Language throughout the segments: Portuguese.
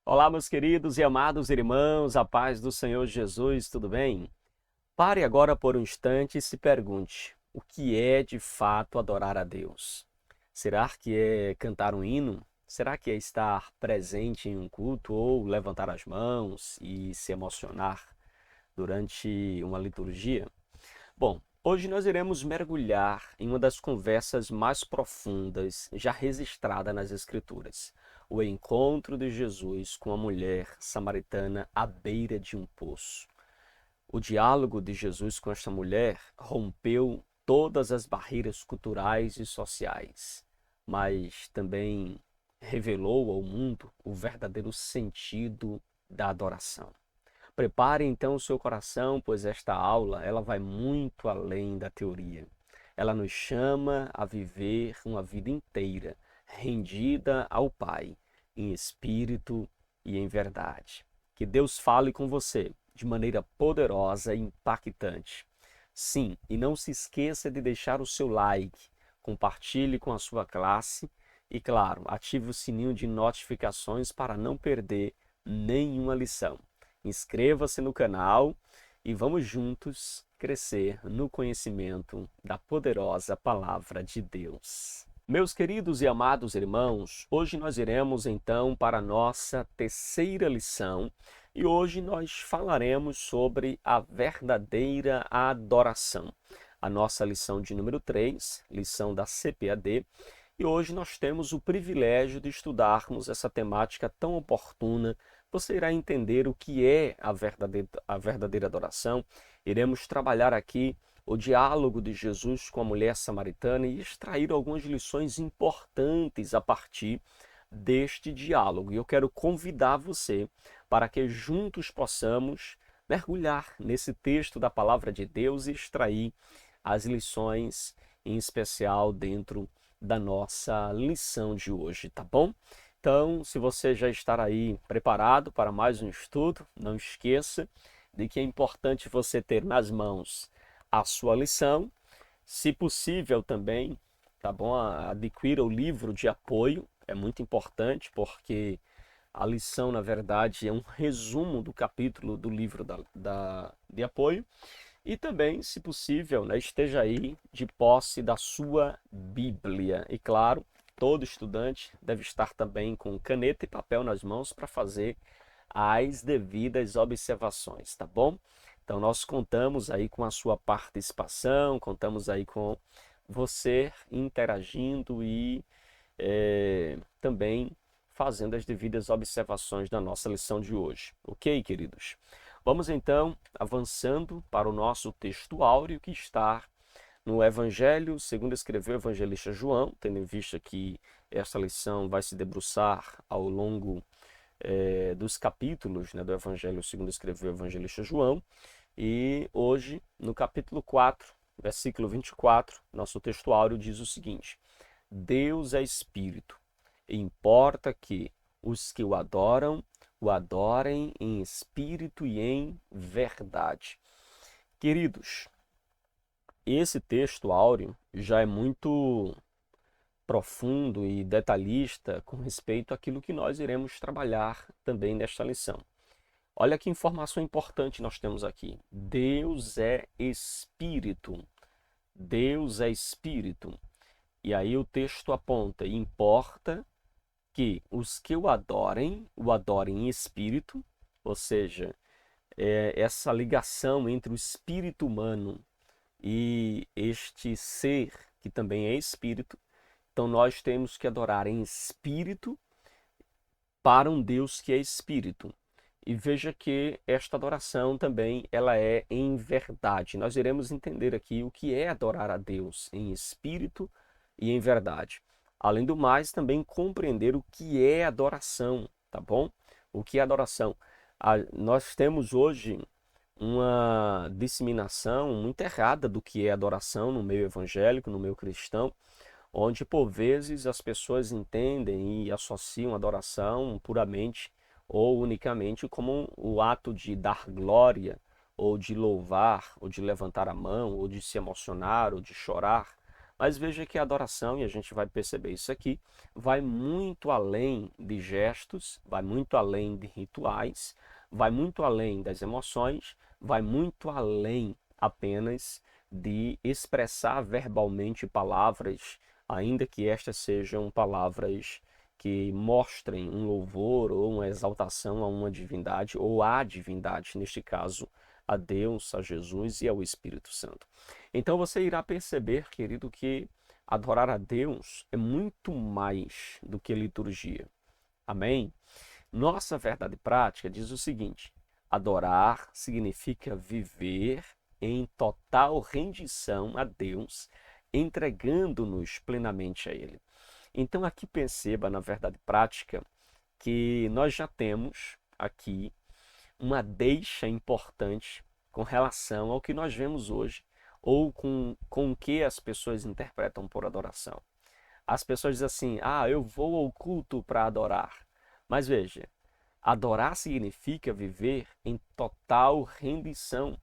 Olá, meus queridos e amados irmãos, a paz do Senhor Jesus, tudo bem? Pare agora por um instante e se pergunte: o que é de fato adorar a Deus? Será que é cantar um hino? Será que é estar presente em um culto ou levantar as mãos e se emocionar durante uma liturgia? Bom, hoje nós iremos mergulhar em uma das conversas mais profundas já registrada nas Escrituras, o encontro de Jesus com a mulher samaritana à beira de um poço. O diálogo de Jesus com esta mulher rompeu todas as barreiras culturais e sociais, mas também revelou ao mundo o verdadeiro sentido da adoração. Prepare então o seu coração, pois esta aula ela vai muito além da teoria. Ela nos chama a viver uma vida inteira rendida ao Pai, em espírito e em verdade. Que Deus fale com você de maneira poderosa e impactante. Sim, e não se esqueça de deixar o seu like, compartilhe com a sua classe e, claro, ative o sininho de notificações para não perder nenhuma lição. Inscreva-se no canal e vamos juntos crescer no conhecimento da poderosa palavra de Deus. Meus queridos e amados irmãos, hoje nós iremos então para a nossa terceira lição e hoje nós falaremos sobre a verdadeira adoração. A nossa lição de número 3, lição da CPAD, e hoje nós temos o privilégio de estudarmos essa temática tão oportuna. Você irá entender o que é a verdadeira adoração. Iremos trabalhar aqui o diálogo de Jesus com a mulher samaritana e extrair algumas lições importantes a partir deste diálogo. E eu quero convidar você para que juntos possamos mergulhar nesse texto da palavra de Deus e extrair as lições, em especial dentro da nossa lição de hoje, tá bom? Então, se você já está aí preparado para mais um estudo, não esqueça de que é importante você ter nas mãos a sua lição, se possível também, tá bom? Adquira o livro de apoio, é muito importante porque a lição, na verdade, é um resumo do capítulo do livro de apoio. E também, se possível, né, esteja aí de posse da sua Bíblia. E claro, todo estudante deve estar também com caneta e papel nas mãos para fazer as devidas observações, tá bom? Então nós contamos aí com a sua participação, contamos aí com você interagindo e também fazendo as devidas observações da nossa lição de hoje. Ok, queridos? Vamos então avançando para o nosso texto áureo que está no Evangelho, segundo escreveu o evangelista João, tendo em vista que esta lição vai se debruçar ao longo dos capítulos, né, do Evangelho segundo escreveu o evangelista João. E hoje, no capítulo 4, versículo 24, nosso texto áureo diz o seguinte: Deus é espírito, e importa que os que o adorem em espírito e em verdade. Queridos, esse texto áureo já é muito profundo e detalhista com respeito àquilo que nós iremos trabalhar também nesta lição. Olha que informação importante nós temos aqui. Deus é espírito. Deus é espírito. E aí o texto aponta: importa que os que o adorem em espírito, ou seja, essa ligação entre o espírito humano e este ser que também é espírito. Então nós temos que adorar em espírito para um Deus que é espírito. E veja que esta adoração também ela é em verdade. Nós iremos entender aqui o que é adorar a Deus em espírito e em verdade. Além do mais, também compreender o que é adoração, tá bom? O que é adoração? Nós temos hoje uma disseminação muito errada do que é adoração no meio evangélico, no meio cristão, onde por vezes as pessoas entendem e associam adoração puramente ou unicamente como o ato de dar glória, ou de louvar, ou de levantar a mão, ou de se emocionar, ou de chorar. Mas veja que a adoração, e a gente vai perceber isso aqui, vai muito além de gestos, vai muito além de rituais, vai muito além das emoções, vai muito além apenas de expressar verbalmente palavras, ainda que estas sejam palavras que mostrem um louvor ou uma exaltação a uma divindade, ou à divindade, neste caso, a Deus, a Jesus e ao Espírito Santo. Então você irá perceber, querido, que adorar a Deus é muito mais do que liturgia. Amém? Nossa verdade prática diz o seguinte: adorar significa viver em total rendição a Deus, entregando-nos plenamente a Ele. Então aqui perceba, na verdade prática, que nós já temos aqui uma deixa importante com relação ao que nós vemos hoje, ou com o que as pessoas interpretam por adoração. As pessoas dizem assim: ah, eu vou ao culto para adorar. Mas veja, adorar significa viver em total rendição.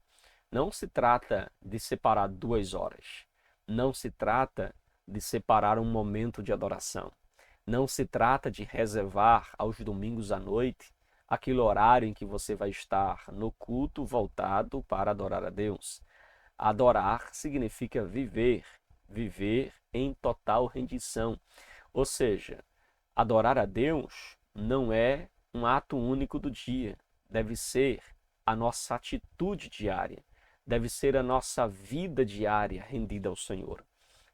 Não se trata de separar 2 horas. Não se trata de separar um momento de adoração. Não se trata de reservar aos domingos à noite aquele horário em que você vai estar no culto voltado para adorar a Deus. Adorar significa viver, viver em total rendição. Ou seja, adorar a Deus não é um ato único do dia, deve ser a nossa atitude diária, deve ser a nossa vida diária rendida ao Senhor.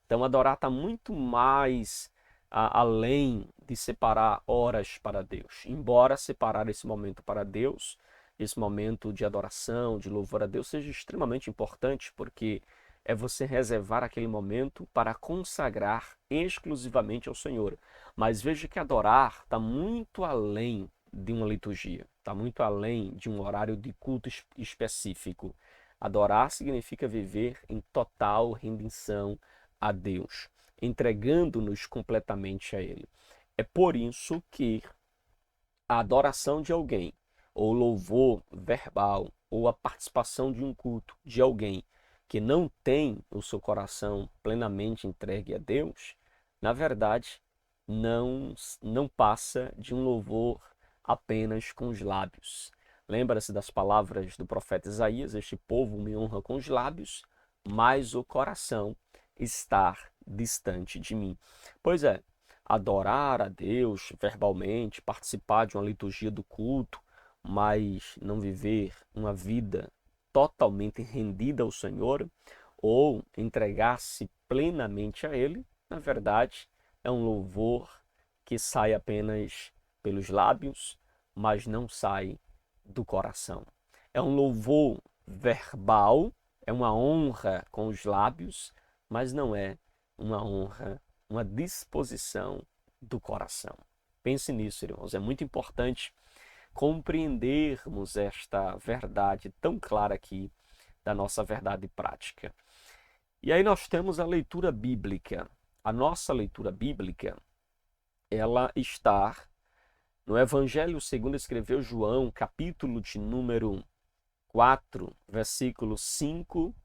Então, adorar está muito mais além de separar horas para Deus. Embora separar esse momento para Deus, esse momento de adoração, de louvor a Deus, seja extremamente importante, porque é você reservar aquele momento para consagrar exclusivamente ao Senhor. Mas veja que adorar está muito além de uma liturgia, está muito além de um horário de culto específico. Adorar significa viver em total rendição a Deus, entregando-nos completamente a Ele. É por isso que a adoração de alguém, ou louvor verbal, ou a participação de um culto de alguém que não tem o seu coração plenamente entregue a Deus, na verdade, não passa de um louvor apenas com os lábios. Lembra-se das palavras do profeta Isaías: este povo me honra com os lábios, mas o coração está distante de mim. Pois é, adorar a Deus verbalmente, participar de uma liturgia do culto, mas não viver uma vida totalmente rendida ao Senhor, ou entregar-se plenamente a Ele, na verdade, é um louvor que sai apenas pelos lábios, mas não sai do coração. É um louvor verbal, é uma honra com os lábios, mas não é uma honra, uma disposição do coração. Pense nisso, irmãos. É muito importante compreendermos esta verdade tão clara aqui da nossa verdade prática. E aí nós temos a leitura bíblica. A nossa leitura bíblica, ela está no Evangelho segundo escreveu João, capítulo de número 4, versículo 5,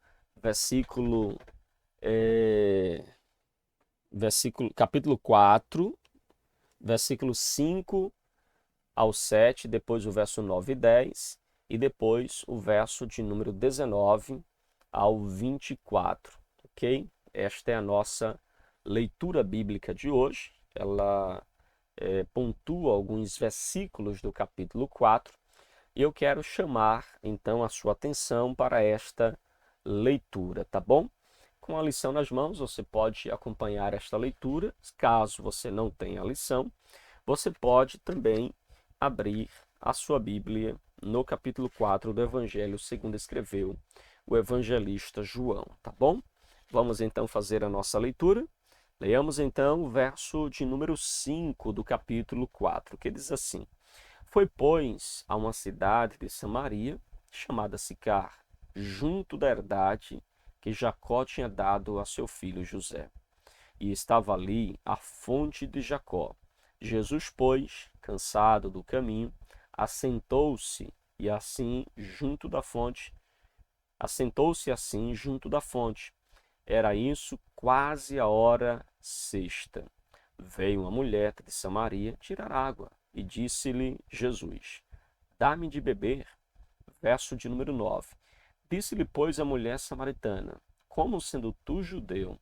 capítulo 4, versículo 5 ao 7, depois o verso 9 e 10, e depois o verso de número 19 ao 24, ok? Esta é a nossa leitura bíblica de hoje. Ela pontua alguns versículos do capítulo 4, e eu quero chamar então a sua atenção para esta leitura, tá bom? Com a lição nas mãos, você pode acompanhar esta leitura. Caso você não tenha a lição, você pode também abrir a sua Bíblia no capítulo 4 do Evangelho segundo escreveu o evangelista João, tá bom? Vamos então fazer a nossa leitura. Leiamos então o verso de número 5 do capítulo 4, que diz assim: Foi, pois, a uma cidade de Samaria, chamada Sicar, junto da herdade que Jacó tinha dado a seu filho José. E estava ali a fonte de Jacó. Jesus, pois, cansado do caminho, assentou-se assim junto da fonte. Era isso quase a hora sexta. Veio uma mulher de Samaria tirar água e disse-lhe Jesus: Dá-me de beber. Verso de número 9. Disse-lhe, pois, a mulher samaritana: Como sendo tu judeu,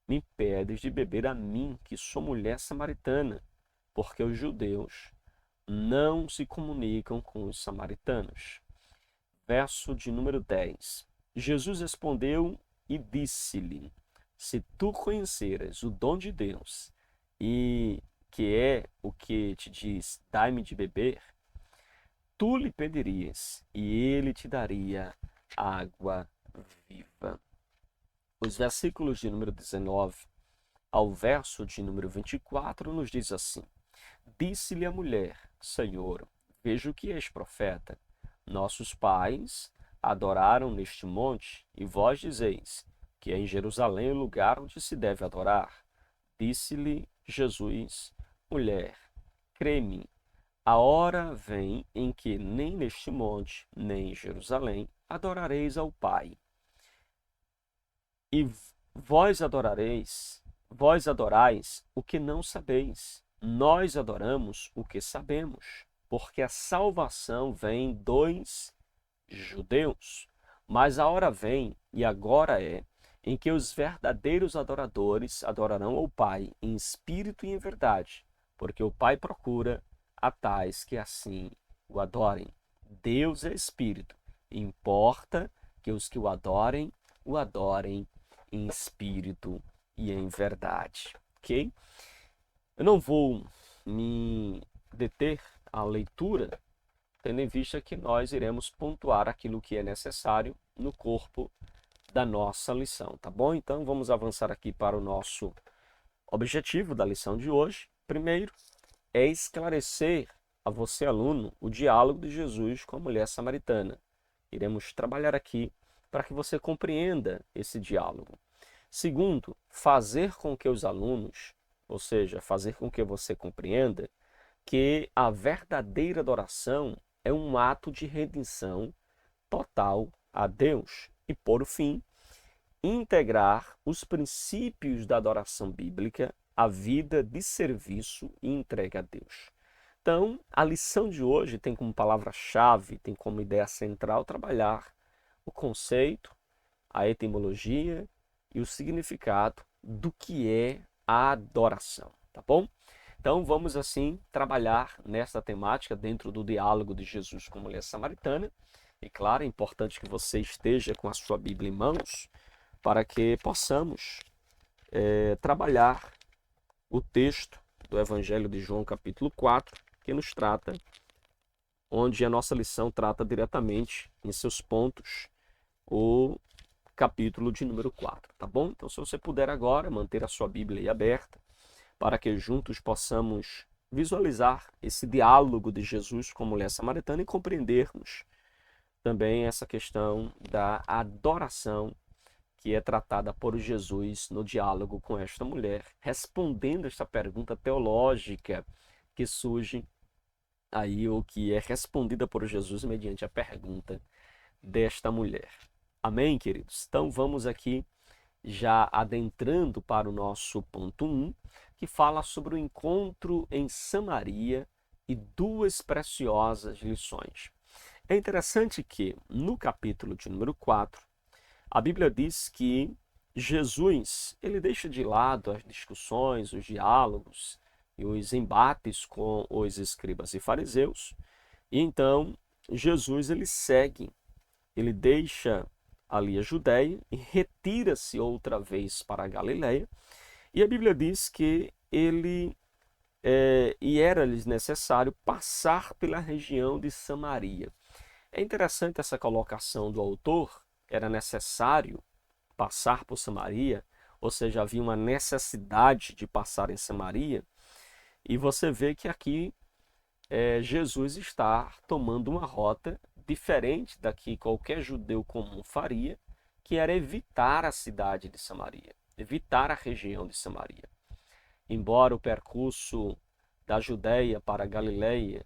me pedes de beber a mim, que sou mulher samaritana? Porque os judeus não se comunicam com os samaritanos. Verso de número 10. Jesus respondeu e disse-lhe: Se tu conheceras o dom de Deus, e que é o que te diz, dai-me de beber, tu lhe pedirias, e ele te daria água viva. Os versículos de número 19 ao verso de número 24 nos diz assim: Disse-lhe a mulher: Senhor, vejo que és profeta. Nossos pais adoraram neste monte, e vós dizeis que é em Jerusalém o lugar onde se deve adorar. Disse-lhe Jesus: Mulher, crê-me, a hora vem em que nem neste monte, nem em Jerusalém adorareis ao Pai. E vós adorais o que não sabeis. Nós adoramos o que sabemos, porque a salvação vem dos judeus. Mas a hora vem, e agora é, em que os verdadeiros adoradores adorarão ao Pai em espírito e em verdade, porque o Pai procura a tais que assim o adorem. Deus é espírito, e importa que os que o adorem em espírito e em verdade, ok? Eu não vou me deter à leitura, tendo em vista que nós iremos pontuar aquilo que é necessário no corpo da nossa lição, tá bom? Então vamos avançar aqui para o nosso objetivo da lição de hoje. Primeiro é esclarecer a você, aluno, o diálogo de Jesus com a mulher samaritana. Iremos trabalhar aqui para que você compreenda esse diálogo. Segundo, fazer com que os alunos, ou seja, fazer com que você compreenda que a verdadeira adoração é um ato de redenção total a Deus. E, por fim, integrar os princípios da adoração bíblica à vida de serviço e entrega a Deus. Então, a lição de hoje tem como palavra-chave, tem como ideia central trabalhar o conceito, a etimologia e o significado do que é a adoração, tá bom? Então vamos assim trabalhar nessa temática dentro do diálogo de Jesus com a mulher samaritana. E claro, é importante que você esteja com a sua Bíblia em mãos para que possamos trabalhar o texto do Evangelho de João capítulo 4, que nos trata, onde a nossa lição trata diretamente em seus pontos o capítulo de número 4, tá bom? Então se você puder agora manter a sua Bíblia aí aberta, para que juntos possamos visualizar esse diálogo de Jesus com a mulher samaritana e compreendermos também essa questão da adoração que é tratada por Jesus no diálogo com esta mulher, respondendo esta pergunta teológica que surge aí, ou que é respondida por Jesus mediante a pergunta desta mulher. Amém, queridos? Então vamos aqui já adentrando para o nosso ponto 1, que fala sobre o encontro em Samaria e duas preciosas lições. É interessante que no capítulo de número 4, a Bíblia diz que Jesus ele deixa de lado as discussões, os diálogos e os embates com os escribas e fariseus. E então Jesus ele segue, ele deixa ali a Judéia e retira-se outra vez para a Galiléia. E a Bíblia diz que e era-lhes necessário passar pela região de Samaria. É interessante essa colocação do autor, era necessário passar por Samaria, ou seja, havia uma necessidade de passar em Samaria, e você vê que aqui Jesus está tomando uma rota diferente da que qualquer judeu comum faria, que era evitar a cidade de Samaria, evitar a região de Samaria. Embora o percurso da Judéia para a Galiléia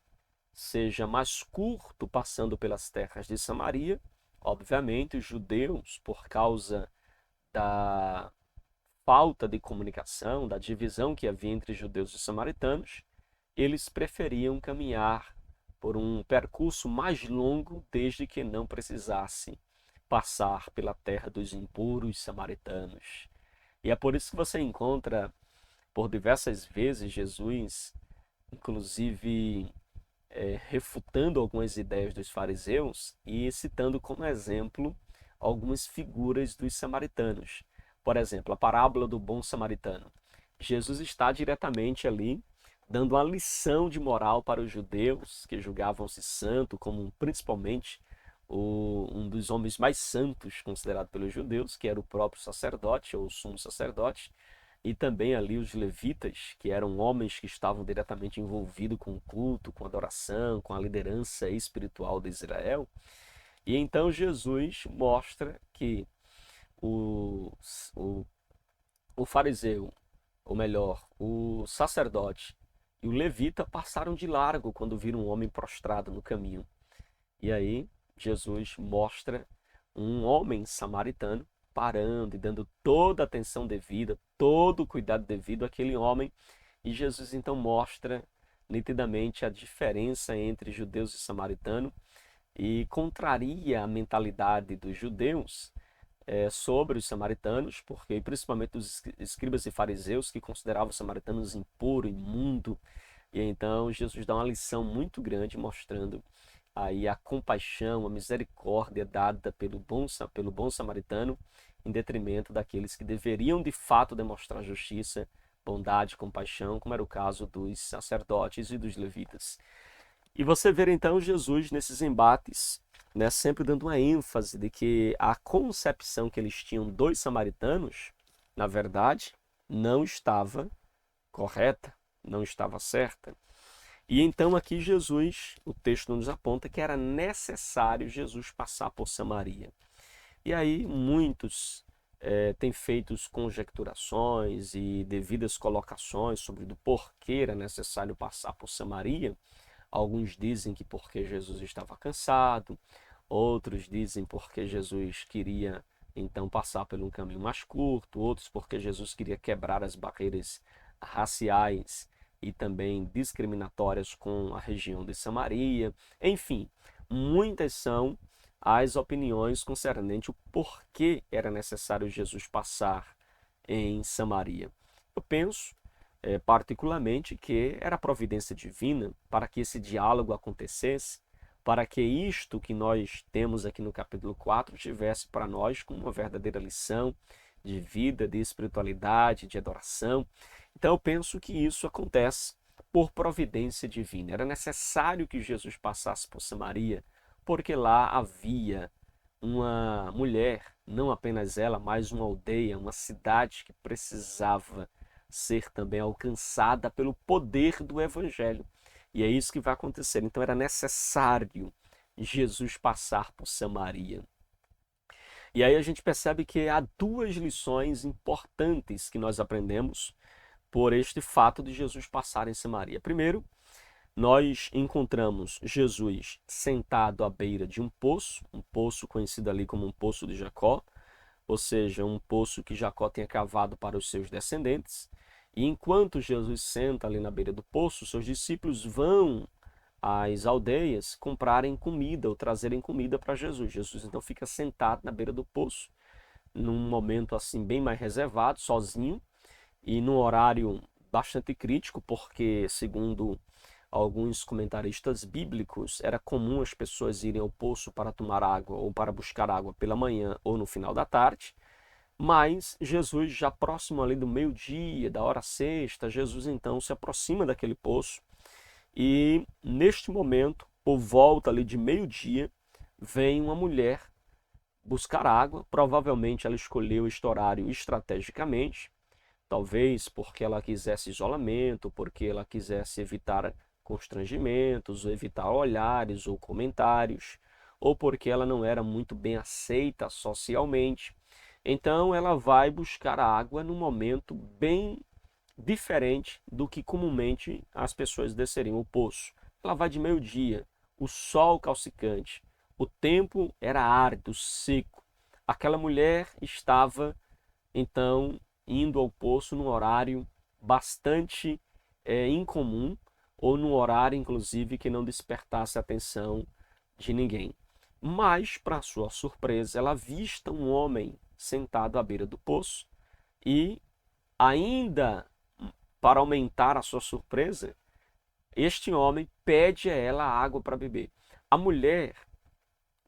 seja mais curto passando pelas terras de Samaria, obviamente os judeus, por causa da falta de comunicação, da divisão que havia entre judeus e samaritanos, eles preferiam caminhar por um percurso mais longo desde que não precisasse passar pela terra dos impuros samaritanos. E é por isso que você encontra por diversas vezes Jesus, inclusive refutando algumas ideias dos fariseus e citando como exemplo algumas figuras dos samaritanos. Por exemplo, a parábola do bom samaritano. Jesus está diretamente ali dando uma lição de moral para os judeus que julgavam-se santo, como principalmente um dos homens mais santos considerado pelos judeus, que era o próprio sacerdote ou o sumo sacerdote, e também ali os levitas, que eram homens que estavam diretamente envolvidos com o culto, com a adoração, com a liderança espiritual de Israel. E então Jesus mostra que o, o, o fariseu, ou melhor, o sacerdote e o levita passaram de largo quando viram um homem prostrado no caminho. E aí Jesus mostra um homem samaritano parando e dando toda a atenção devida, todo o cuidado devido àquele homem. E Jesus então mostra nitidamente a diferença entre judeus e samaritano e contraria a mentalidade dos judeus sobre os samaritanos, porque principalmente os escribas e fariseus que consideravam os samaritanos impuro, imundo. E então Jesus dá uma lição muito grande mostrando aí a compaixão, a misericórdia dada pelo bom samaritano, em detrimento daqueles que deveriam de fato demonstrar justiça, bondade, compaixão, como era o caso dos sacerdotes e dos levitas. E você vê então Jesus nesses embates, né, sempre dando uma ênfase de que a concepção que eles tinham dos samaritanos, na verdade, não estava correta, não estava certa. E então aqui Jesus, o texto nos aponta que era necessário Jesus passar por Samaria. E aí muitos têm feito conjecturações e devidas colocações sobre do porquê era necessário passar por Samaria. Alguns dizem que porque Jesus estava cansado, outros dizem porque Jesus queria então passar por um caminho mais curto, outros porque Jesus queria quebrar as barreiras raciais e também discriminatórias com a região de Samaria. Enfim, muitas são as opiniões concernente o porquê era necessário Jesus passar em Samaria. Eu penso, particularmente, que era a providência divina para que esse diálogo acontecesse, para que isto que nós temos aqui no capítulo 4 tivesse para nós como uma verdadeira lição de vida, de espiritualidade, de adoração. Então eu penso que isso acontece por providência divina. Era necessário que Jesus passasse por Samaria, porque lá havia uma mulher, não apenas ela, mas uma aldeia, uma cidade que precisava ser também alcançada pelo poder do Evangelho. E é isso que vai acontecer. Então era necessário Jesus passar por Samaria. E aí a gente percebe que há duas lições importantes que nós aprendemos por este fato de Jesus passar em Samaria. Primeiro, nós encontramos Jesus sentado à beira de um poço conhecido ali como um poço de Jacó, ou seja, um poço que Jacó tinha cavado para os seus descendentes. E enquanto Jesus senta ali na beira do poço, seus discípulos vão às aldeias comprarem comida ou trazerem comida para Jesus. Jesus então fica sentado na beira do poço, num momento assim bem mais reservado, sozinho, e num horário bastante crítico, porque segundo alguns comentaristas bíblicos, era comum as pessoas irem ao poço para tomar água ou para buscar água pela manhã ou no final da tarde. Mas Jesus, já próximo ali do meio-dia, da hora sexta, Jesus então se aproxima daquele poço e neste momento, por volta ali de meio-dia, vem uma mulher buscar água. Provavelmente ela escolheu este horário estrategicamente, talvez porque ela quisesse isolamento, porque ela quisesse evitar constrangimentos, ou evitar olhares ou comentários, ou porque ela não era muito bem aceita socialmente. Então ela vai buscar água num momento bem diferente do que comumente as pessoas desceriam o poço. Ela vai de meio-dia, o sol calcicante, o tempo era árido, seco. Aquela mulher estava então indo ao poço num horário bastante incomum, ou num horário, inclusive, que não despertasse a atenção de ninguém. Mas, para sua surpresa, ela avista um homem sentado à beira do poço e, ainda para aumentar a sua surpresa, este homem pede a ela água para beber. A mulher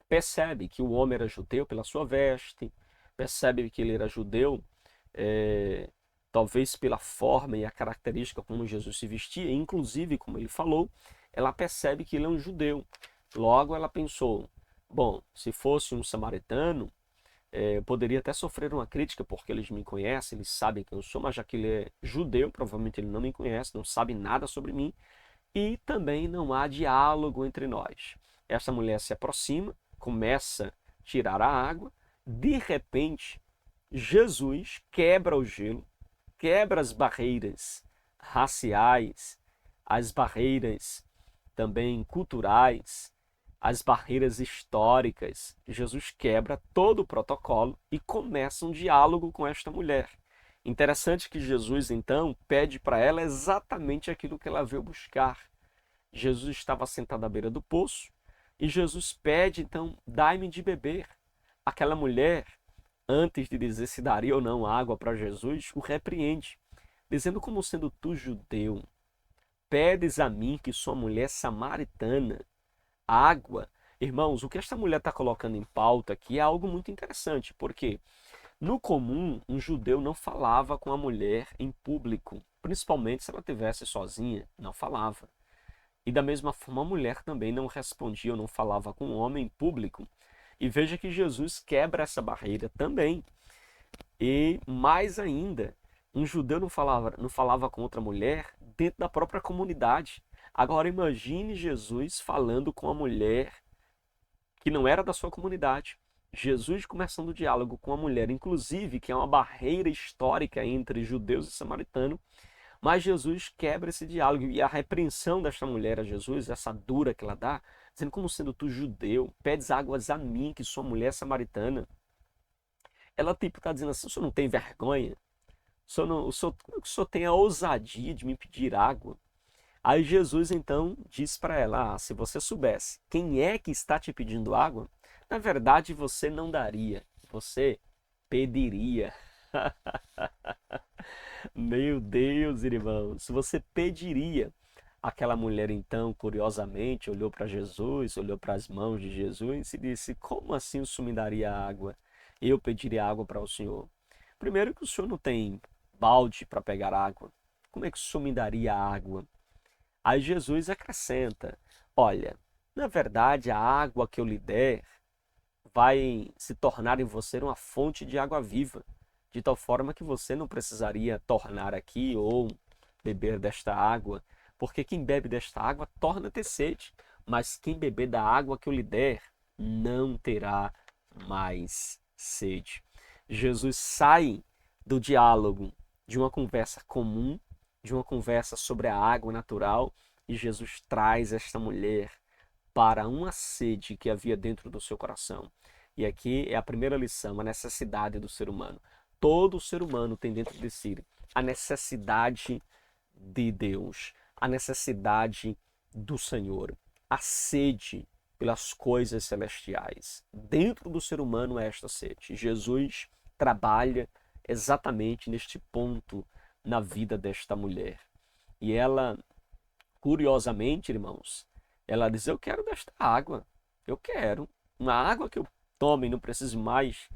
percebe que o homem era judeu pela sua veste, percebe que ele era judeu, é, talvez pela forma e a característica como Jesus se vestia, inclusive, como ele falou, ela percebe que ele é um judeu. Logo, ela pensou, bom, se fosse um samaritano, eu poderia até sofrer uma crítica, porque eles me conhecem, eles sabem quem eu sou, mas já que ele é judeu, provavelmente ele não me conhece, não sabe nada sobre mim, e também não há diálogo entre nós. Essa mulher se aproxima, começa a tirar a água, de repente, Jesus quebra o gelo, quebra as barreiras raciais, as barreiras também culturais, as barreiras históricas. Jesus quebra todo o protocolo e começa um diálogo com esta mulher. Interessante que Jesus, então, pede para ela exatamente aquilo que ela veio buscar. Jesus estava sentado à beira do poço e Jesus pede, então, dai-me de beber. Aquela mulher, antes de dizer se daria ou não água para Jesus, o repreende, dizendo: como sendo tu judeu, pedes a mim, que sou mulher samaritana, água? Irmãos, o que esta mulher está colocando em pauta aqui é algo muito interessante, porque no comum, um judeu não falava com a mulher em público, principalmente se ela estivesse sozinha, não falava. E da mesma forma, a mulher também não respondia ou não falava com o homem em público. E veja que Jesus quebra essa barreira também. E mais ainda, um judeu não falava com outra mulher dentro da própria comunidade. Agora imagine Jesus falando com a mulher que não era da sua comunidade. Jesus começando o diálogo com a mulher, inclusive, que é uma barreira histórica entre judeus e samaritanos, mas Jesus quebra esse diálogo e a repreensão desta mulher a Jesus, essa dura que ela dá, dizendo: como sendo tu judeu, pedes águas a mim, que sou mulher samaritana. Ela tipo está dizendo assim: o senhor não tem vergonha? Como é que o senhor tem a ousadia de me pedir água? Aí Jesus então diz para ela: se você soubesse quem é que está te pedindo água, na verdade você não daria, você pediria. Meu Deus, irmãos, você pediria. Aquela mulher então, curiosamente, olhou para Jesus, olhou para as mãos de Jesus e disse: como assim o senhor me daria água? Eu pediria água para o senhor. Primeiro que o senhor não tem balde para pegar água. Como é que o senhor me daria água? Aí Jesus acrescenta: olha, na verdade a água que eu lhe der vai se tornar em você uma fonte de água viva, de tal forma que você não precisaria tornar aqui ou beber desta água, porque quem bebe desta água torna a ter sede, mas quem beber da água que eu lhe der não terá mais sede. Jesus sai do diálogo de uma conversa comum, de uma conversa sobre a água natural, e Jesus traz esta mulher para uma sede que havia dentro do seu coração. E aqui é a primeira lição, a necessidade do ser humano. Todo ser humano tem dentro de si a necessidade de Deus, a necessidade do Senhor, a sede pelas coisas celestiais. Dentro do ser humano é esta sede. Jesus trabalha exatamente neste ponto na vida desta mulher. E ela, curiosamente, irmãos, ela diz: eu quero desta água, eu quero uma água que eu tome e não preciso mais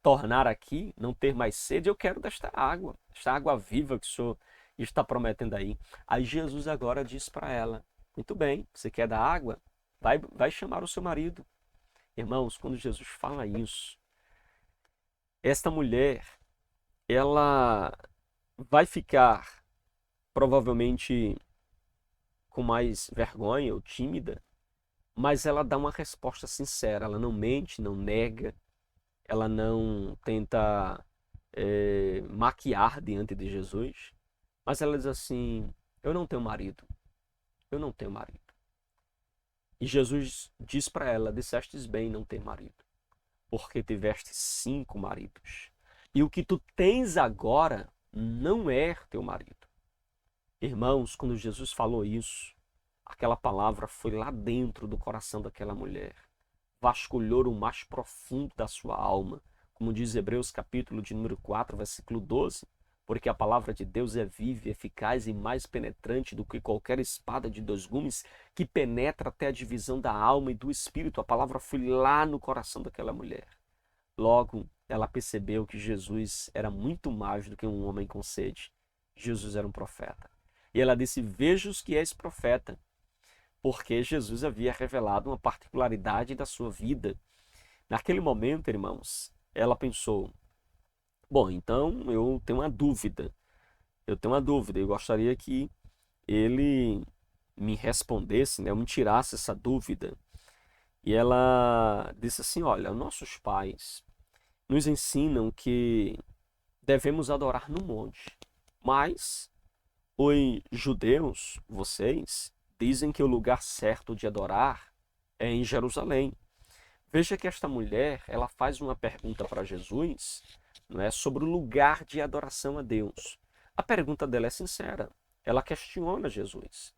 tornar aqui, não ter mais sede, eu quero desta água, esta água viva que o Senhor está prometendo aí. Aí Jesus agora diz para ela: muito bem, você quer da água? Vai chamar o seu marido. Irmãos, quando Jesus fala isso, esta mulher, ela vai ficar provavelmente com mais vergonha ou tímida, mas ela dá uma resposta sincera, ela não mente, não nega, ela não tenta maquiar diante de Jesus, mas ela diz assim: eu não tenho marido, eu não tenho marido. E Jesus diz para ela: dissestes bem não ter marido, porque tiveste 5 maridos. e o que tu tens agora não é teu marido. Irmãos, quando Jesus falou isso, aquela palavra foi lá dentro do coração daquela mulher, vasculhou o mais profundo da sua alma, como diz Hebreus capítulo de número 4, versículo 12, porque a palavra de Deus é viva, eficaz e mais penetrante do que qualquer espada de dois gumes, que penetra até a divisão da alma e do espírito. A palavra foi lá no coração daquela mulher. Logo, ela percebeu que Jesus era muito mais do que um homem com sede. Jesus era um profeta. E ela disse: vejo que és profeta, porque Jesus havia revelado uma particularidade da sua vida. Naquele momento, irmãos, ela pensou: bom, então eu tenho uma dúvida. Eu gostaria que ele me respondesse, né, me tirasse essa dúvida. E ela disse assim: olha, nossos pais nos ensinam que devemos adorar no monte, mas os judeus, vocês, dizem que o lugar certo de adorar é em Jerusalém. Veja que esta mulher, ela faz uma pergunta para Jesus, não é, sobre o lugar de adoração a Deus. A pergunta dela é sincera. Ela questiona Jesus.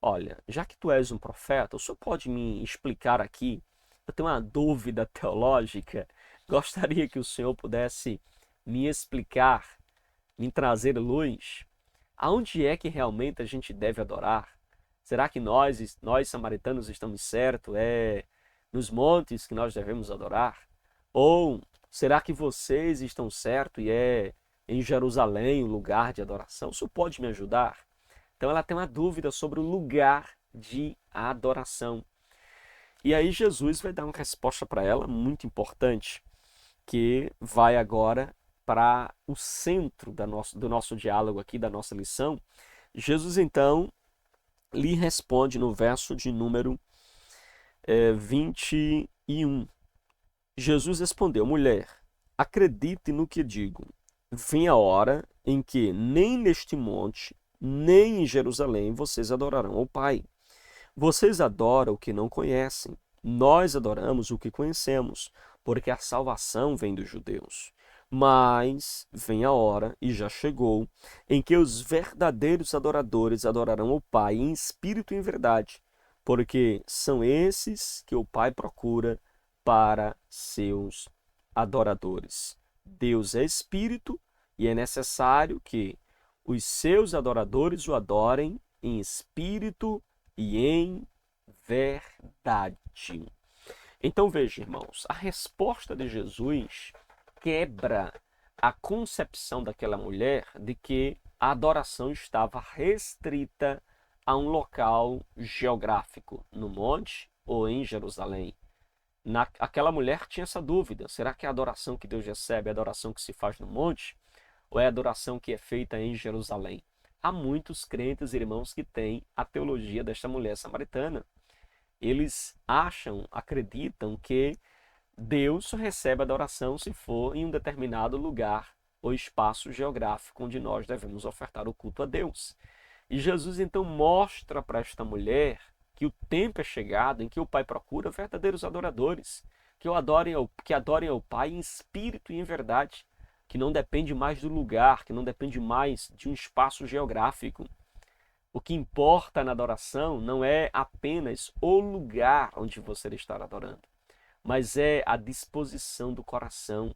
Olha, já que tu és um profeta, o senhor pode me explicar aqui? Eu tenho uma dúvida teológica. Gostaria que o senhor pudesse me explicar, me trazer luz. Aonde é que realmente a gente deve adorar? Será que nós samaritanos estamos certos? É nos montes que nós devemos adorar? Ou será que vocês estão certos e é em Jerusalém o lugar de adoração? O senhor pode me ajudar? Então ela tem uma dúvida sobre o lugar de adoração. E aí Jesus vai dar uma resposta para ela muito importante, que vai agora para o centro do nosso diálogo aqui, da nossa lição. Jesus então lhe responde no verso de número 21. Jesus respondeu: mulher, acredite no que digo. Vem a hora em que nem neste monte, nem em Jerusalém vocês adorarão ao Pai. Vocês adoram o que não conhecem. Nós adoramos o que conhecemos, porque a salvação vem dos judeus. Mas vem a hora, e já chegou, em que os verdadeiros adoradores adorarão o Pai em espírito e em verdade, porque são esses que o Pai procura para seus adoradores. Deus é espírito e é necessário que os seus adoradores o adorem em espírito e em verdade. Então veja, irmãos, a resposta de Jesus quebra a concepção daquela mulher de que a adoração estava restrita a um local geográfico, no monte ou em Jerusalém. Aquela mulher tinha essa dúvida: será que a adoração que Deus recebe é a adoração que se faz no monte ou é a adoração que é feita em Jerusalém? Há muitos crentes, irmãos, que têm a teologia desta mulher samaritana. Eles acreditam que Deus recebe adoração se for em um determinado lugar ou espaço geográfico onde nós devemos ofertar o culto a Deus. E Jesus então mostra para esta mulher que o tempo é chegado em que o Pai procura verdadeiros adoradores, que adorem ao Pai em espírito e em verdade, que não depende mais do lugar, que não depende mais de um espaço geográfico. O que importa na adoração não é apenas o lugar onde você está adorando, mas é a disposição do coração,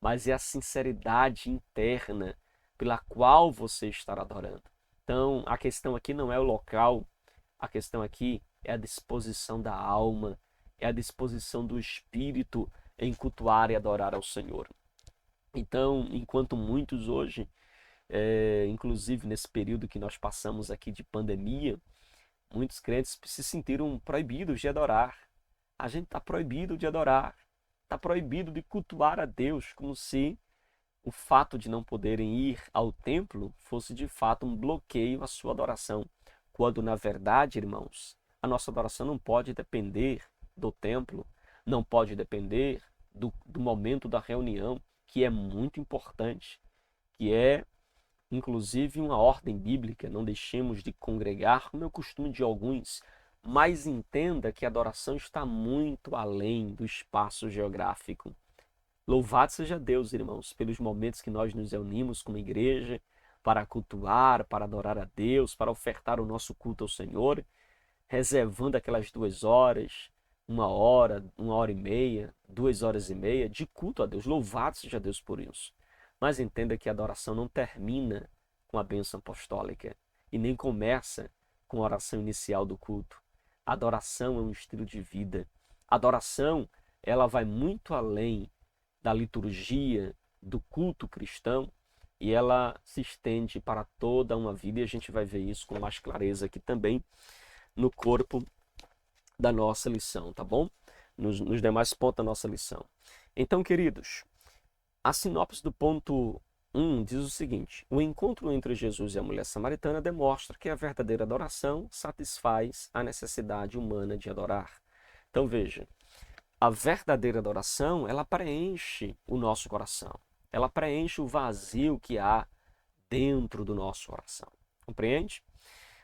mas é a sinceridade interna pela qual você está adorando. Então, a questão aqui não é o local, a questão aqui é a disposição da alma, é a disposição do espírito em cultuar e adorar ao Senhor. Então, enquanto muitos hoje, inclusive nesse período que nós passamos aqui de pandemia, muitos crentes se sentiram proibidos de adorar. A gente está proibido de adorar, está proibido de cultuar a Deus, como se o fato de não poderem ir ao templo fosse de fato um bloqueio à sua adoração. Quando, na verdade, irmãos, a nossa adoração não pode depender do templo, não pode depender do momento da reunião, que é muito importante, que é, inclusive, uma ordem bíblica. Não deixemos de congregar, como é o costume de alguns, mas entenda que a adoração está muito além do espaço geográfico. Louvado seja Deus, irmãos, pelos momentos que nós nos reunimos como igreja para cultuar, para adorar a Deus, para ofertar o nosso culto ao Senhor, reservando aquelas 2 horas, 1 hora, 1 hora e meia, 2 horas e meia de culto a Deus. Louvado seja Deus por isso. Mas entenda que a adoração não termina com a bênção apostólica e nem começa com a oração inicial do culto. A adoração é um estilo de vida. A adoração, ela vai muito além da liturgia, do culto cristão, e ela se estende para toda uma vida, e a gente vai ver isso com mais clareza aqui também no corpo da nossa lição, tá bom? Nos demais pontos da nossa lição. Então, queridos, a sinopse do ponto 1 diz o seguinte: o encontro entre Jesus e a mulher samaritana demonstra que a verdadeira adoração satisfaz a necessidade humana de adorar. Então, veja, a verdadeira adoração, ela preenche o nosso coração. Ela preenche o vazio que há dentro do nosso coração. Compreende?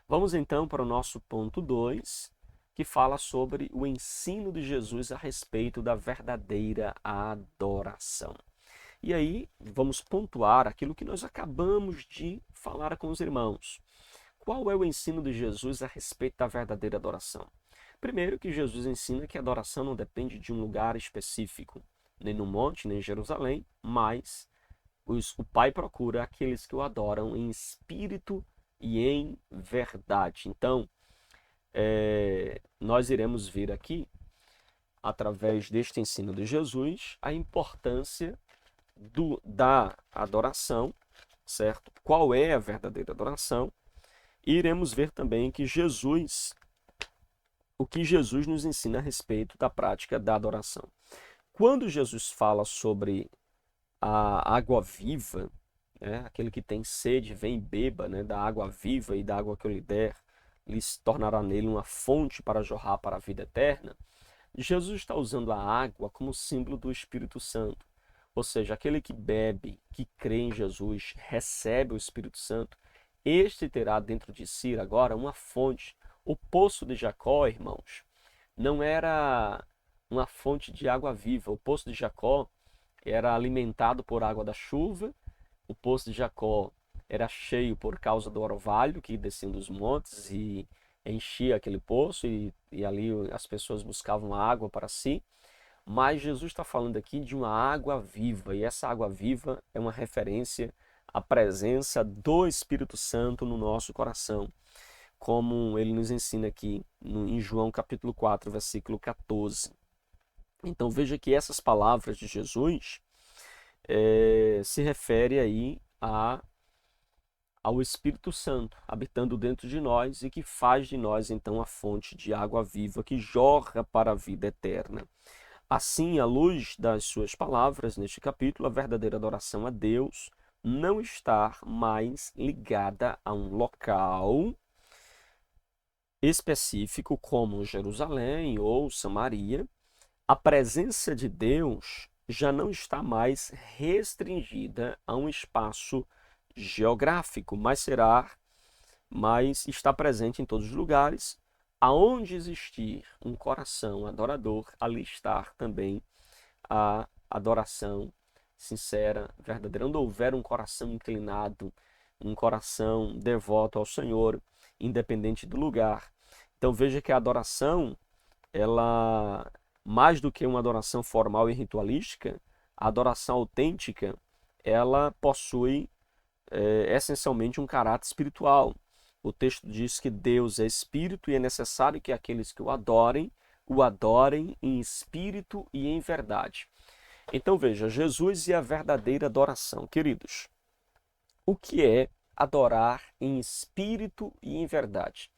Vamos então para o nosso ponto 2, que fala sobre o ensino de Jesus a respeito da verdadeira adoração. E aí, vamos pontuar aquilo que nós acabamos de falar com os irmãos. Qual é o ensino de Jesus a respeito da verdadeira adoração? Primeiro, que Jesus ensina que a adoração não depende de um lugar específico, nem no monte, nem em Jerusalém, mas o Pai procura aqueles que o adoram em espírito e em verdade. Então, nós iremos ver aqui, através deste ensino de Jesus, a importância da adoração, certo? Qual é a verdadeira adoração? E iremos ver também que o que Jesus nos ensina a respeito da prática da adoração. Quando Jesus fala sobre a água viva, aquele que tem sede, vem e beba, da água viva e da água que eu lhe der, lhes tornará nele uma fonte para jorrar para a vida eterna. Jesus está usando a água como símbolo do Espírito Santo. Ou seja, aquele que bebe, que crê em Jesus, recebe o Espírito Santo, este terá dentro de si agora uma fonte. O poço de Jacó, irmãos, não era uma fonte de água viva. O poço de Jacó era alimentado por água da chuva. O poço de Jacó era cheio por causa do orvalho que descia dos montes e enchia aquele poço, e ali as pessoas buscavam água para si. Mas Jesus está falando aqui de uma água viva, e essa água viva é uma referência à presença do Espírito Santo no nosso coração, como ele nos ensina aqui em João capítulo 4, versículo 14. Então veja que essas palavras de Jesus se refere aí ao Espírito Santo habitando dentro de nós e que faz de nós então a fonte de água viva que jorra para a vida eterna. Assim, à luz das suas palavras neste capítulo, a verdadeira adoração a Deus não está mais ligada a um local específico como Jerusalém ou Samaria. A presença de Deus já não está mais restringida a um espaço geográfico, mas está presente em todos os lugares. Aonde existir um coração adorador, ali está também a adoração sincera, verdadeira. Onde houver um coração inclinado, um coração devoto ao Senhor, independente do lugar. Então veja que a adoração, ela, mais do que uma adoração formal e ritualística, a adoração autêntica, ela possui essencialmente um caráter espiritual. O texto diz que Deus é espírito e é necessário que aqueles que o adorem em espírito e em verdade. Então veja, Jesus e a verdadeira adoração. Queridos, o que é adorar em espírito e em verdade?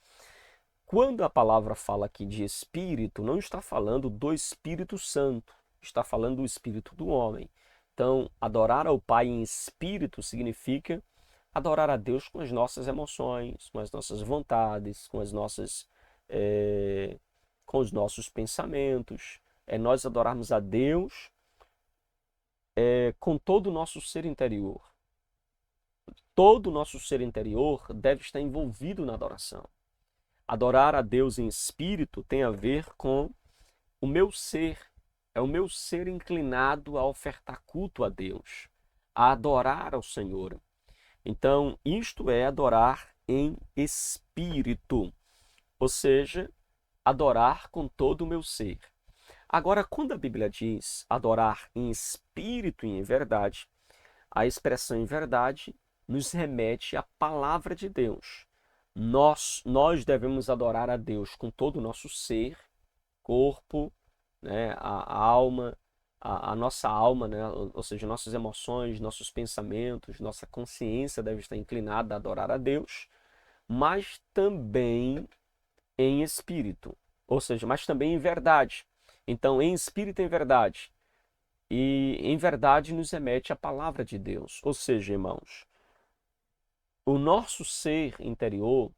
Quando a palavra fala aqui de espírito, não está falando do Espírito Santo, está falando do espírito do homem. Então, adorar ao Pai em espírito significa adorar a Deus com as nossas emoções, com as nossas vontades, com os nossos pensamentos. É nós adorarmos a Deus com todo o nosso ser interior. Todo o nosso ser interior deve estar envolvido na adoração. Adorar a Deus em espírito tem a ver com o meu ser, é o meu ser inclinado a ofertar culto a Deus, a adorar ao Senhor. Então, isto é adorar em espírito, ou seja, adorar com todo o meu ser. Agora, quando a Bíblia diz adorar em espírito e em verdade, a expressão em verdade nos remete à palavra de Deus. Nós devemos adorar a Deus com todo o nosso ser, corpo, né, a alma, a nossa alma, né, ou seja, nossas emoções, nossos pensamentos, nossa consciência deve estar inclinada a adorar a Deus, mas também em espírito, ou seja, mas também em verdade. Então, em espírito e em verdade. E em verdade nos remete à palavra de Deus. Ou seja, irmãos, o nosso ser interior,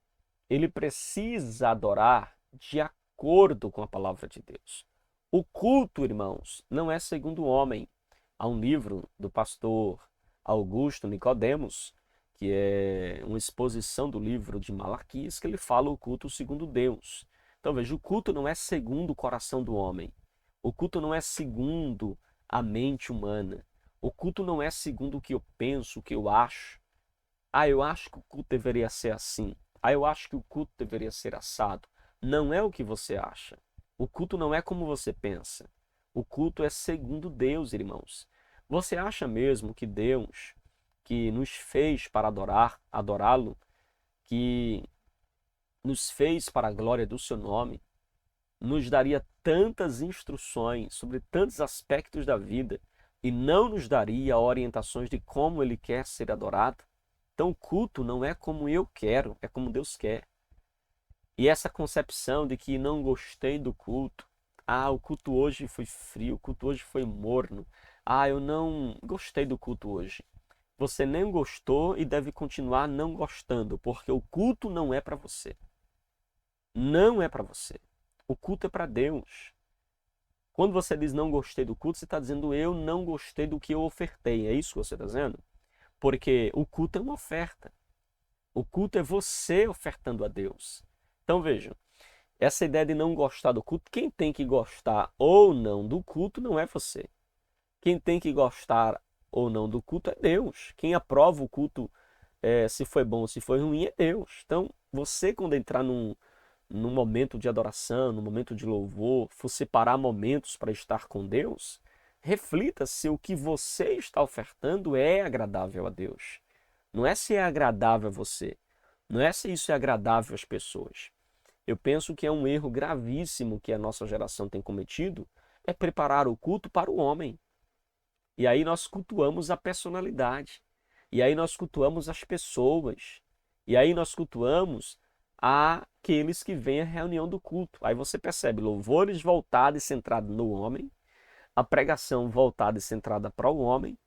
ele precisa adorar de acordo com a palavra de Deus. O culto, irmãos, não é segundo o homem. Há um livro do pastor Augusto Nicodemos, que é uma exposição do livro de Malaquias, que ele fala o culto segundo Deus. Então veja, o culto não é segundo o coração do homem. O culto não é segundo a mente humana. O culto não é segundo o que eu penso, o que eu acho. Ah, eu acho que o culto deveria ser assim. Ah, eu acho que o culto deveria ser assado. Não é o que você acha. O culto não é como você pensa. O culto é segundo Deus, irmãos. Você acha mesmo que Deus, que nos fez para adorá-lo, que nos fez para a glória do seu nome, nos daria tantas instruções sobre tantos aspectos da vida e não nos daria orientações de como ele quer ser adorado? Então, o culto não é como eu quero, é como Deus quer. E essa concepção de que não gostei do culto, ah, o culto hoje foi frio, o culto hoje foi morno, ah, eu não gostei do culto hoje. Você nem gostou e deve continuar não gostando, porque o culto não é para você. Não é para você. O culto é para Deus. Quando você diz não gostei do culto, você está dizendo eu não gostei do que eu ofertei. É isso que você está dizendo? Porque o culto é uma oferta. O culto é você ofertando a Deus. Então vejam, essa ideia de não gostar do culto, quem tem que gostar ou não do culto não é você. Quem tem que gostar ou não do culto é Deus. Quem aprova o culto, se foi bom ou se foi ruim, é Deus. Então, você quando entrar num momento de adoração, num momento de louvor, for separar momentos para estar com Deus, reflita se o que você está ofertando é agradável a Deus. Não é se é agradável a você, não é se isso é agradável às pessoas. Eu penso que é um erro gravíssimo que a nossa geração tem cometido, é preparar o culto para o homem. E aí nós cultuamos a personalidade. E aí nós cultuamos as pessoas. E aí nós cultuamos aqueles que vêm à reunião do culto. Aí você percebe louvores voltados e centrados no homem, a pregação voltada e centrada para o homem,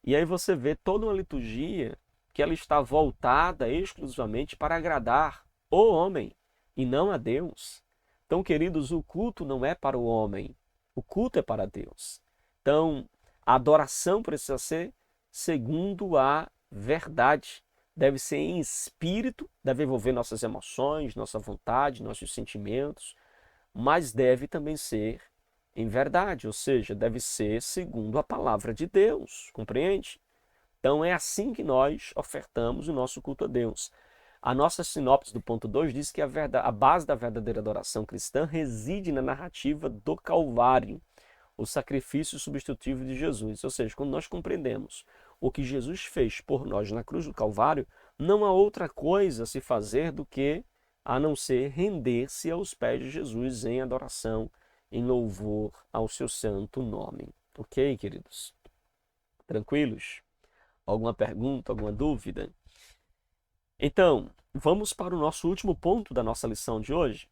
e aí você vê toda uma liturgia que ela está voltada exclusivamente para agradar o homem e não a Deus. Então, queridos, o culto não é para o homem, o culto é para Deus. Então, a adoração precisa ser segundo a verdade. Deve ser em espírito, deve envolver nossas emoções, nossa vontade, nossos sentimentos, mas deve também ser em verdade, ou seja, deve ser segundo a palavra de Deus, compreende? Então é assim que nós ofertamos o nosso culto a Deus. A nossa sinopse do ponto 2 diz que a base da verdadeira adoração cristã reside na narrativa do Calvário, o sacrifício substitutivo de Jesus. Ou seja, quando nós compreendemos o que Jesus fez por nós na cruz do Calvário, não há outra coisa a se fazer do que a não ser render-se aos pés de Jesus em adoração, em louvor ao seu santo nome. Ok, queridos? Tranquilos? Alguma pergunta, alguma dúvida? Então, vamos para o nosso último ponto da nossa lição de hoje.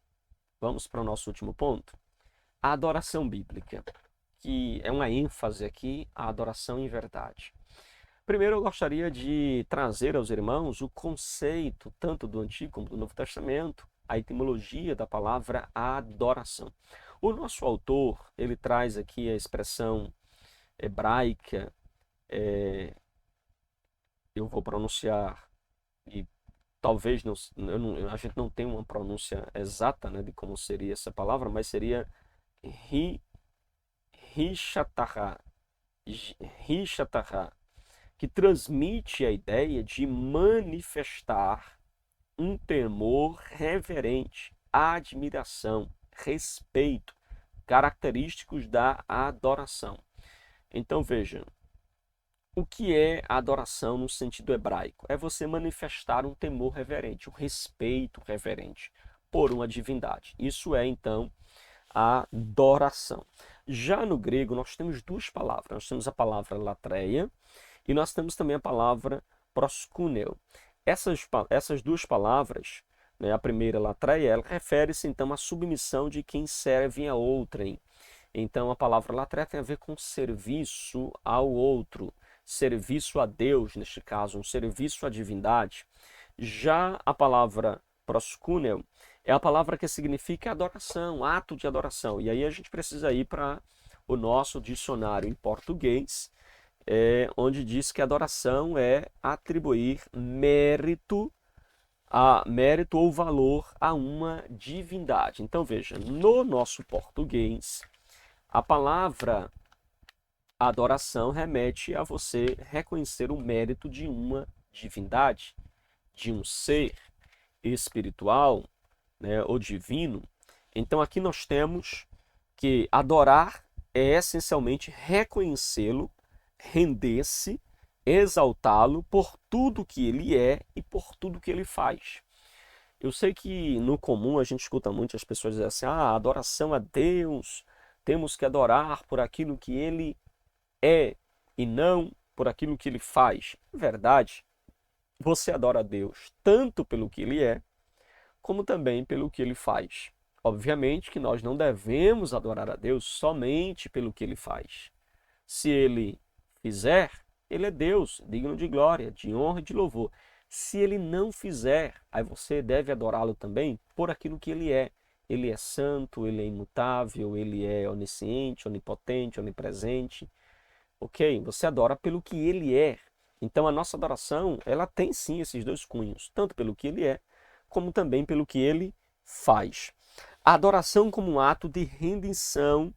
Vamos para o nosso último ponto. A adoração bíblica, que é uma ênfase aqui, a adoração em verdade. Primeiro, eu gostaria de trazer aos irmãos o conceito, tanto do Antigo como do Novo Testamento, a etimologia da palavra adoração. O nosso autor, ele traz aqui a expressão hebraica, eu vou pronunciar, e talvez a gente não tenha uma pronúncia exata, né, de como seria essa palavra, mas seria Rishatahá, Rishatahá, que transmite a ideia de manifestar um temor reverente, admiração, respeito, característicos da adoração. Então veja, o que é a adoração no sentido hebraico? É você manifestar um temor reverente, um respeito reverente por uma divindade. Isso é, então, a adoração. Já no grego, nós temos duas palavras. Nós temos a palavra latreia e nós temos também a palavra proskuneo. Essas duas palavras, né, a primeira latreia, ela refere-se, então, à submissão de quem serve a outrem. Então, a palavra latreia tem a ver com serviço ao outro, serviço a Deus, neste caso, um serviço à divindade. Já a palavra proskuneo é a palavra que significa adoração, ato de adoração. E aí a gente precisa ir para o nosso dicionário em português, onde diz que adoração é atribuir mérito ou valor a uma divindade. Então veja, no nosso português, a palavra adoração remete a você reconhecer o mérito de uma divindade, de um ser espiritual, né, ou divino. Então aqui nós temos que adorar é essencialmente reconhecê-lo, render-se, exaltá-lo por tudo que ele é e por tudo que ele faz. Eu sei que no comum a gente escuta muito as pessoas dizerem assim, adoração a Deus, temos que adorar por aquilo que ele é e não por aquilo que ele faz. Na verdade, você adora a Deus tanto pelo que ele é, como também pelo que ele faz. Obviamente que nós não devemos adorar a Deus somente pelo que ele faz. Se ele fizer, ele é Deus, digno de glória, de honra e de louvor. Se ele não fizer, aí você deve adorá-lo também por aquilo que ele é. Ele é santo, ele é imutável, ele é onisciente, onipotente, onipresente. Ok? Você adora pelo que ele é. Então a nossa adoração, ela tem sim esses dois cunhos, tanto pelo que ele é, como também pelo que ele faz. A adoração como um ato de rendição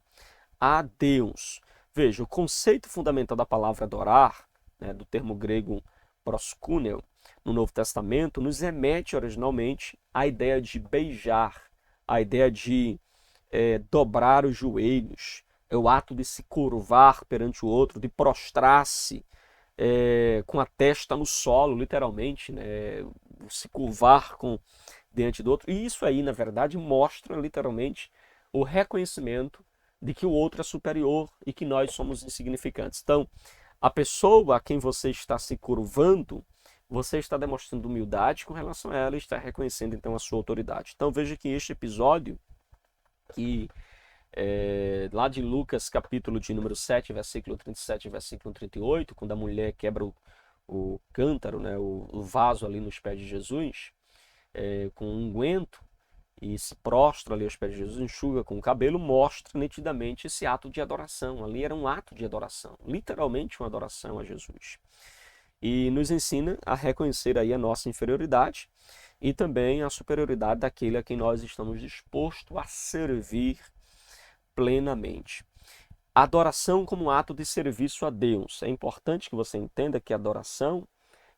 a Deus. Veja, o conceito fundamental da palavra adorar, né, do termo grego proskuneo, no Novo Testamento, nos remete originalmente à ideia de beijar, à ideia de dobrar os joelhos, é o ato de se curvar perante o outro, de prostrar-se com a testa no solo, literalmente, né? Se curvar diante do outro. E isso aí, na verdade, mostra literalmente o reconhecimento de que o outro é superior e que nós somos insignificantes. Então, a pessoa a quem você está se curvando, você está demonstrando humildade com relação a ela e está reconhecendo então a sua autoridade. Então veja que este episódio, que lá de Lucas, capítulo de número 7, versículo 37 e versículo 38, quando a mulher quebra o cântaro, né, o vaso ali nos pés de Jesus, com um unguento, e se prostra ali aos pés de Jesus, enxuga com o cabelo, mostra nitidamente esse ato de adoração. Ali era um ato de adoração, literalmente uma adoração a Jesus. E nos ensina a reconhecer aí a nossa inferioridade e também a superioridade daquele a quem nós estamos dispostos a servir plenamente. A adoração como ato de serviço a Deus. É importante que você entenda que a adoração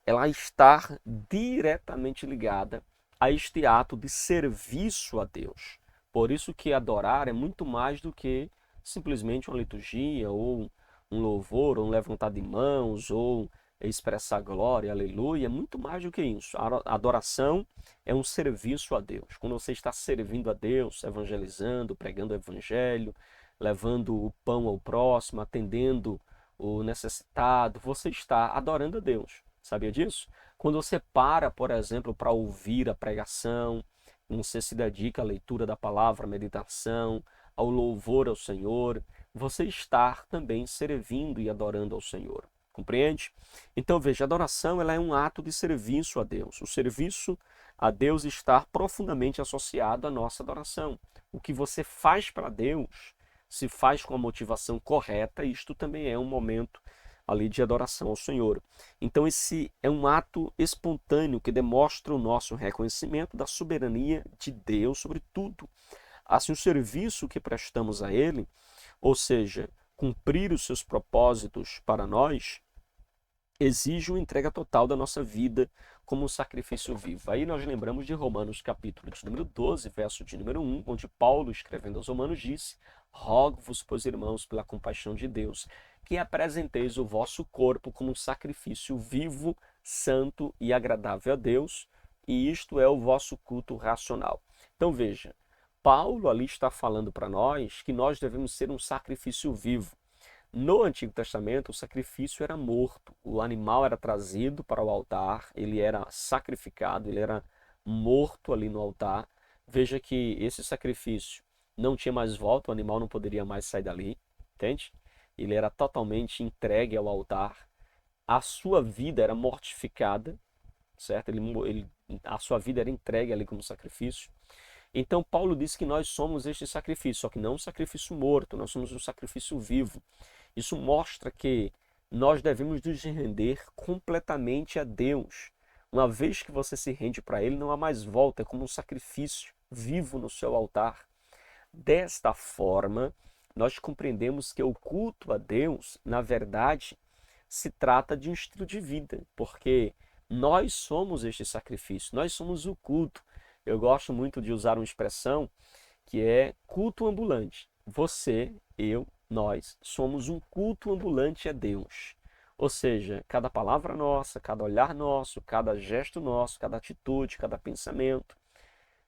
ela está diretamente ligada a este ato de serviço a Deus. Por isso que adorar é muito mais do que simplesmente uma liturgia, ou um louvor, ou um levantar de mãos, ou expressar glória, aleluia. É muito mais do que isso. A adoração é um serviço a Deus. Quando você está servindo a Deus, evangelizando, pregando o evangelho, levando o pão ao próximo, atendendo o necessitado, você está adorando a Deus. Sabia disso? Quando você para, por exemplo, para ouvir a pregação, você se dedica à leitura da palavra, à meditação, ao louvor ao Senhor, você está também servindo e adorando ao Senhor. Compreende? Então veja, a adoração ela é um ato de serviço a Deus. O serviço a Deus está profundamente associado à nossa adoração. O que você faz para Deus, se faz com a motivação correta, isto também é um momento ali de adoração ao Senhor. Então esse é um ato espontâneo que demonstra o nosso reconhecimento da soberania de Deus sobre tudo. Assim, o serviço que prestamos a Ele, ou seja, cumprir os seus propósitos para nós, exige uma entrega total da nossa vida como um sacrifício vivo. Aí nós lembramos de Romanos capítulo de número 12, verso de número 1, onde Paulo, escrevendo aos Romanos, disse: rogo-vos, pois, irmãos, pela compaixão de Deus, que apresenteis o vosso corpo como um sacrifício vivo, santo e agradável a Deus, e isto é o vosso culto racional. Então veja, Paulo ali está falando para nós que nós devemos ser um sacrifício vivo. No Antigo Testamento, o sacrifício era morto, o animal era trazido para o altar, ele era sacrificado, ele era morto ali no altar. Veja que esse sacrifício não tinha mais volta, o animal não poderia mais sair dali, entende? Ele era totalmente entregue ao altar, a sua vida era mortificada, certo? A sua vida era entregue ali como sacrifício. Então Paulo diz que nós somos este sacrifício, só que não um sacrifício morto, nós somos um sacrifício vivo. Isso mostra que nós devemos nos render completamente a Deus. Uma vez que você se rende para Ele, não há mais volta, é como um sacrifício vivo no seu altar. Desta forma, nós compreendemos que o culto a Deus, na verdade, se trata de um estilo de vida, porque nós somos este sacrifício, nós somos o culto. Eu gosto muito de usar uma expressão que é culto ambulante. Você, eu, nós somos um culto ambulante a Deus. Ou seja, cada palavra nossa, cada olhar nosso, cada gesto nosso, cada atitude, cada pensamento,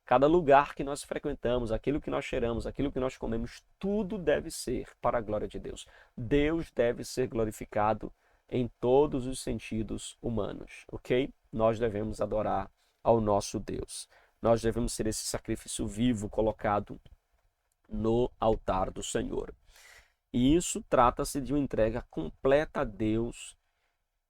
cada lugar que nós frequentamos, aquilo que nós cheiramos, aquilo que nós comemos, tudo deve ser para a glória de Deus. Deus deve ser glorificado em todos os sentidos humanos, ok? Nós devemos adorar ao nosso Deus. Nós devemos ser esse sacrifício vivo colocado no altar do Senhor. E isso trata-se de uma entrega completa a Deus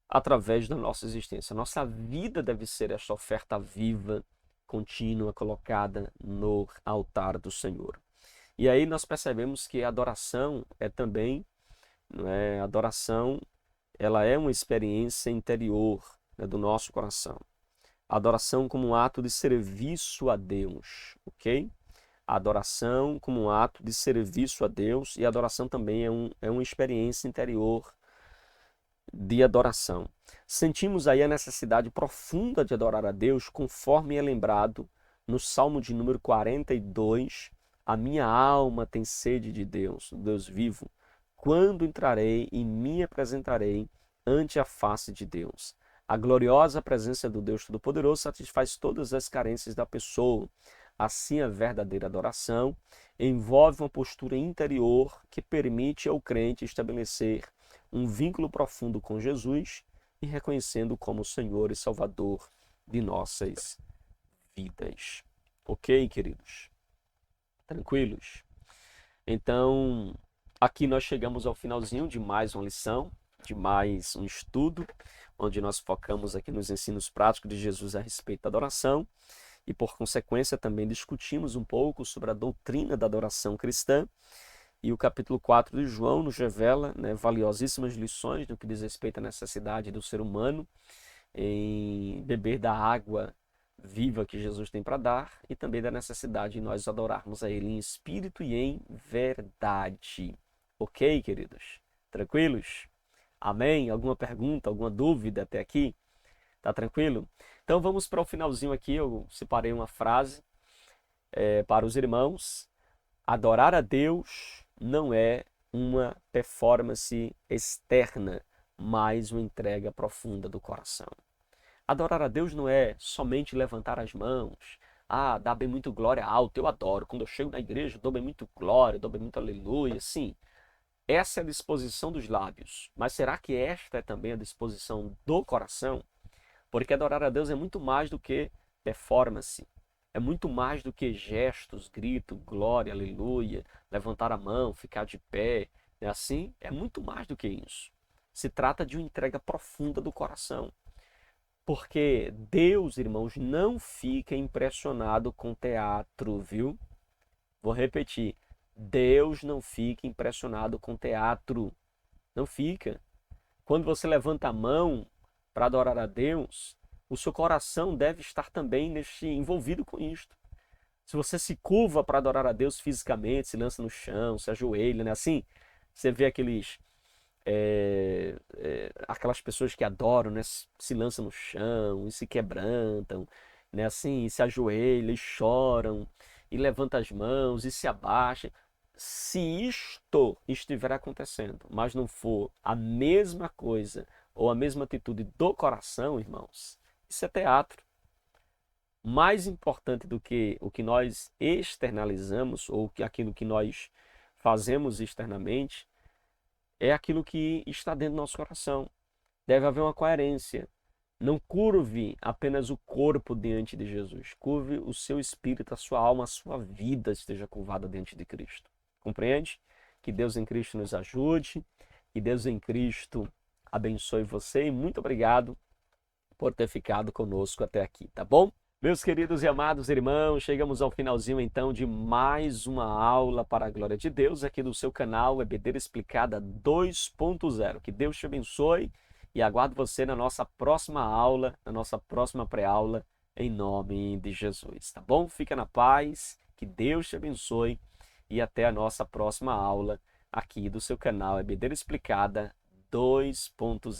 através da nossa existência. Nossa vida deve ser esta oferta viva, contínua, colocada no altar do Senhor. E aí nós percebemos que a adoração é também, a adoração, ela é uma experiência interior, né, do nosso coração. A adoração como um ato de serviço a Deus, ok? A adoração como um ato de serviço a Deus, e a adoração também é uma experiência interior de adoração. Sentimos aí a necessidade profunda de adorar a Deus, conforme é lembrado no Salmo de número 42, a minha alma tem sede de Deus, Deus vivo. Quando entrarei e me apresentarei ante a face de Deus. A gloriosa presença do Deus Todo-Poderoso satisfaz todas as carências da pessoa. Assim, a verdadeira adoração envolve uma postura interior que permite ao crente estabelecer um vínculo profundo com Jesus e reconhecendo como Senhor e Salvador de nossas vidas. Ok, queridos? Tranquilos? Então, aqui nós chegamos ao finalzinho de mais uma lição, de mais um estudo, onde nós focamos aqui nos ensinos práticos de Jesus a respeito da adoração e, por consequência, também discutimos um pouco sobre a doutrina da adoração cristã. E o capítulo 4 de João nos revela, né, valiosíssimas lições no que diz respeito à necessidade do ser humano em beber da água viva que Jesus tem para dar, e também da necessidade de nós adorarmos a Ele em espírito e em verdade. Ok, queridos? Tranquilos? Amém? Alguma pergunta, alguma dúvida até aqui? Tá tranquilo? Então vamos para o finalzinho aqui. Eu separei uma frase para os irmãos. Adorar a Deus não é uma performance externa, mas uma entrega profunda do coração. Adorar a Deus não é somente levantar as mãos, dar bem muito glória alto, eu adoro. Quando eu chego na igreja, eu dou bem muito glória, eu dou bem muito aleluia. Sim, essa é a disposição dos lábios. Mas será que esta é também a disposição do coração? Porque adorar a Deus é muito mais do que performance. É muito mais do que gestos, grito, glória, aleluia, levantar a mão, ficar de pé. É assim? É muito mais do que isso. Se trata de uma entrega profunda do coração. Porque Deus, irmãos, não fica impressionado com teatro, viu? Vou repetir. Deus não fica impressionado com teatro. Não fica. Quando você levanta a mão para adorar a Deus, o seu coração deve estar também envolvido com isto. Se você se curva para adorar a Deus fisicamente, se lança no chão, se ajoelha, né? Assim, Você vê aquelas pessoas que adoram, né? Se lançam no chão e se quebrantam, né? Assim, e se ajoelham e choram e levantam as mãos e se abaixam. Se isto estiver acontecendo, mas não for a mesma coisa ou a mesma atitude do coração, irmãos, isso é teatro. Mais importante do que o que nós externalizamos ou aquilo que nós fazemos externamente é aquilo que está dentro do nosso coração. Deve haver uma coerência. Não curve apenas o corpo diante de Jesus. Curve o seu espírito, a sua alma, a sua vida esteja curvada diante de Cristo. Compreende? Que Deus em Cristo nos ajude. Que Deus em Cristo abençoe você. E muito obrigado por ter ficado conosco até aqui, tá bom? Meus queridos e amados irmãos, chegamos ao finalzinho então de mais uma aula para a glória de Deus aqui do seu canal EBD Explicada 2.0. Que Deus te abençoe e aguardo você na nossa próxima aula, na nossa próxima pré-aula, em nome de Jesus, tá bom? Fica na paz, que Deus te abençoe e até a nossa próxima aula aqui do seu canal EBD Explicada 2.0.